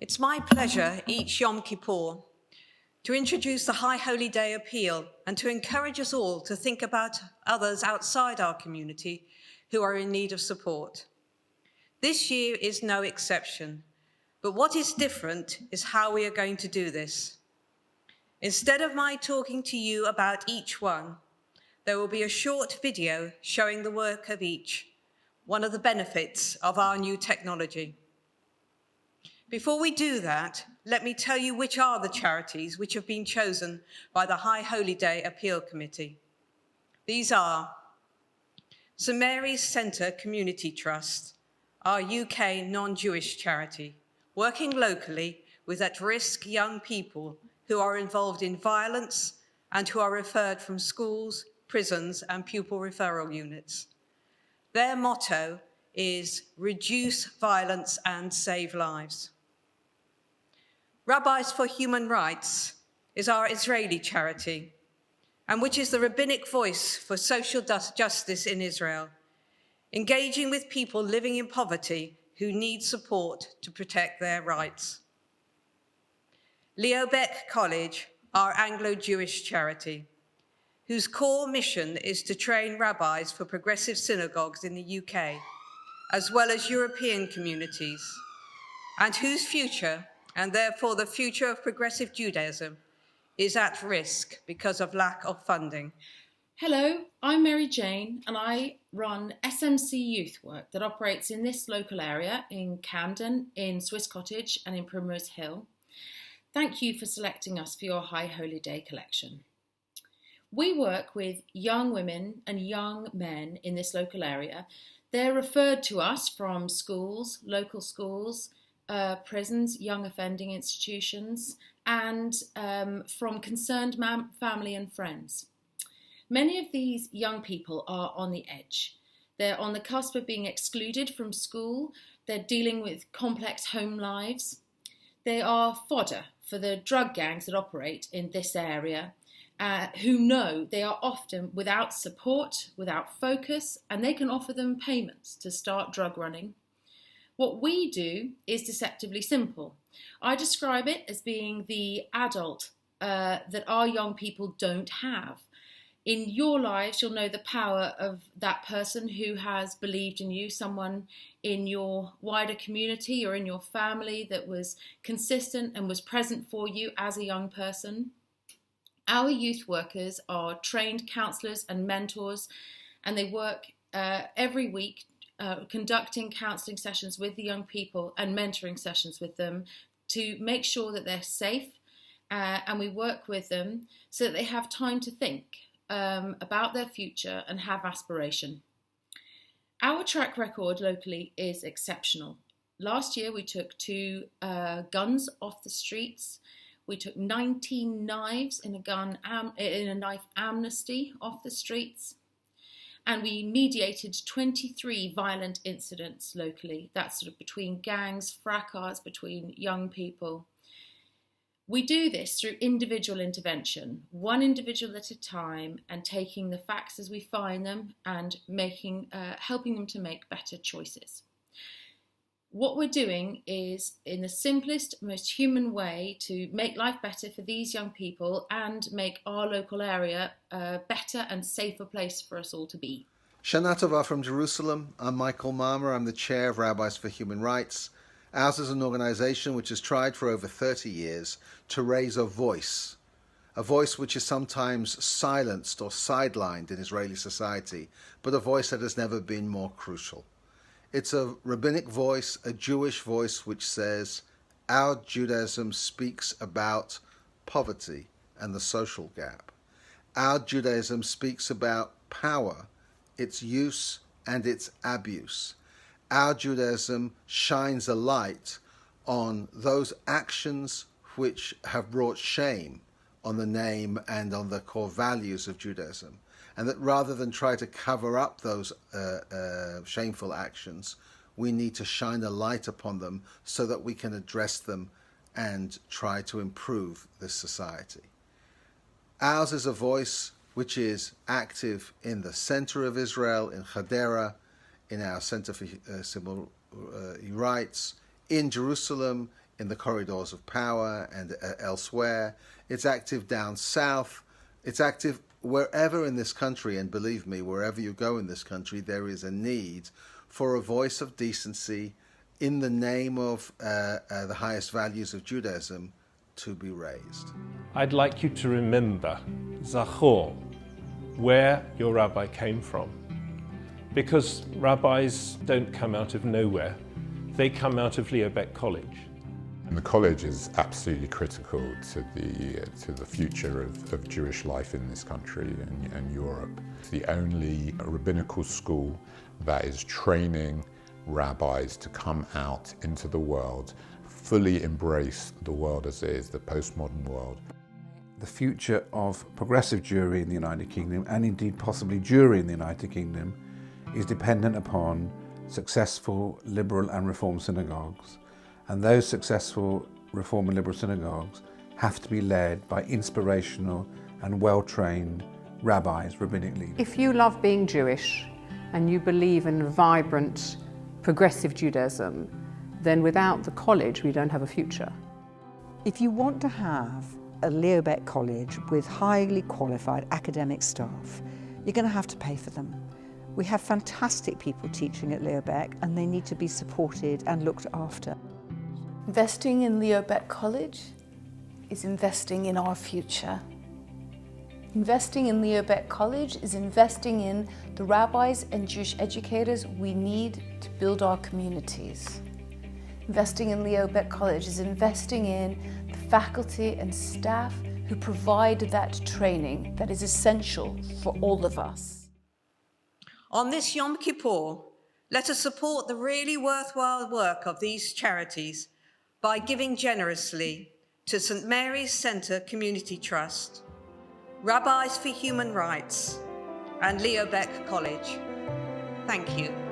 It's my pleasure each Yom Kippur to introduce the High Holy Day Appeal and to encourage us all to think about others outside our community who are in need of support. This year is no exception, but what is different is how we are going to do this. Instead of my talking to you about each one, there will be a short video showing the work of each, one of the benefits of our new technology. Before we do that, let me tell you which are the charities which have been chosen by the High Holy Day Appeal Committee. These are St Mary's Centre Community Trust, our UK non-Jewish charity, working locally with at-risk young people who are involved in violence and who are referred from schools, prisons, and pupil referral units. Their motto is reduce violence and save lives. Rabbis for Human Rights is our Israeli charity, and which is the rabbinic voice for social justice in Israel, engaging with people living in poverty who need support to protect their rights. LJS College, our Anglo-Jewish charity, whose core mission is to train rabbis for progressive synagogues in the UK, as well as European communities, and whose future, and therefore the future of progressive Judaism, is at risk because of lack of funding. Hello, I'm Mary Jane and I run SMC Youth Work that operates in this local area in Camden, in Swiss Cottage and in Primrose Hill. Thank you for selecting us for your High Holy Day collection. We work with young women and young men in this local area. They're referred to us from schools, local schools, prisons, young offending institutions, and from concerned family and friends. Many of these young people are on the edge. They're on the cusp of being excluded from school. They're dealing with complex home lives. They are fodder for the drug gangs that operate in this area, who know they are often without support, without focus, and they can offer them payments to start drug running. What we do is deceptively simple. I describe it as being the adult that our young people don't have. In your lives, you'll know the power of that person who has believed in you, someone in your wider community or in your family that was consistent and was present for you as a young person. Our youth workers are trained counsellors and mentors, and they work every week conducting counselling sessions with the young people and mentoring sessions with them to make sure that they're safe, and we work with them so that they have time to think about their future and have aspiration. Our track record locally is exceptional. Last year we took 2 guns off the streets. We took 19 knives in a knife amnesty off the streets. And we mediated 23 violent incidents locally. That's sort of between gangs, fracas between young people. We do this through individual intervention, one individual at a time, and taking the facts as we find them and helping them to make better choices. What we're doing is, in the simplest, most human way, to make life better for these young people and make our local area a better and safer place for us all to be. Shana Tova from Jerusalem. I'm Michael Marmer. I'm the chair of Rabbis for Human Rights. Ours is an organization which has tried for over 30 years to raise a voice which is sometimes silenced or sidelined in Israeli society, but a voice that has never been more crucial. It's a rabbinic voice, a Jewish voice, which says, our Judaism speaks about poverty and the social gap. Our Judaism speaks about power, its use and its abuse. Our Judaism shines a light on those actions which have brought shame on the name and on the core values of Judaism. And that rather than try to cover up those shameful actions, we need to shine a light upon them so that we can address them and try to improve this society. Ours is a voice which is active in the center of Israel, in Hadera, in our Center for Civil Rights, in Jerusalem, in the corridors of power and elsewhere. It's active down south. It's active wherever in this country, and believe me, wherever you go in this country, there is a need for a voice of decency in the name of the highest values of Judaism to be raised. I'd like you to remember, Zachor, where your rabbi came from. Because rabbis don't come out of nowhere, they come out of LJS College. And the college is absolutely critical to the future of Jewish life in this country and Europe. It's the only rabbinical school that is training rabbis to come out into the world, fully embrace the world as it is, the postmodern world. The future of progressive Jewry in the United Kingdom, and indeed possibly Jewry in the United Kingdom, is dependent upon successful liberal and reform synagogues. And those successful reform and liberal synagogues have to be led by inspirational and well-trained rabbis, rabbinic leaders. If you love being Jewish and you believe in vibrant progressive Judaism, then without the college we don't have a future. If you want to have a LJS College with highly qualified academic staff, you're going to have to pay for them. We have fantastic people teaching at LJS and they need to be supported and looked after. Investing in LJS College is investing in our future. Investing in LJS College is investing in the rabbis and Jewish educators we need to build our communities. Investing in LJS College is investing in the faculty and staff who provide that training that is essential for all of us. On this Yom Kippur, let us support the really worthwhile work of these charities by giving generously to St. Mary's Centre Community Trust, Rabbis for Human Rights, and LJS College. Thank you.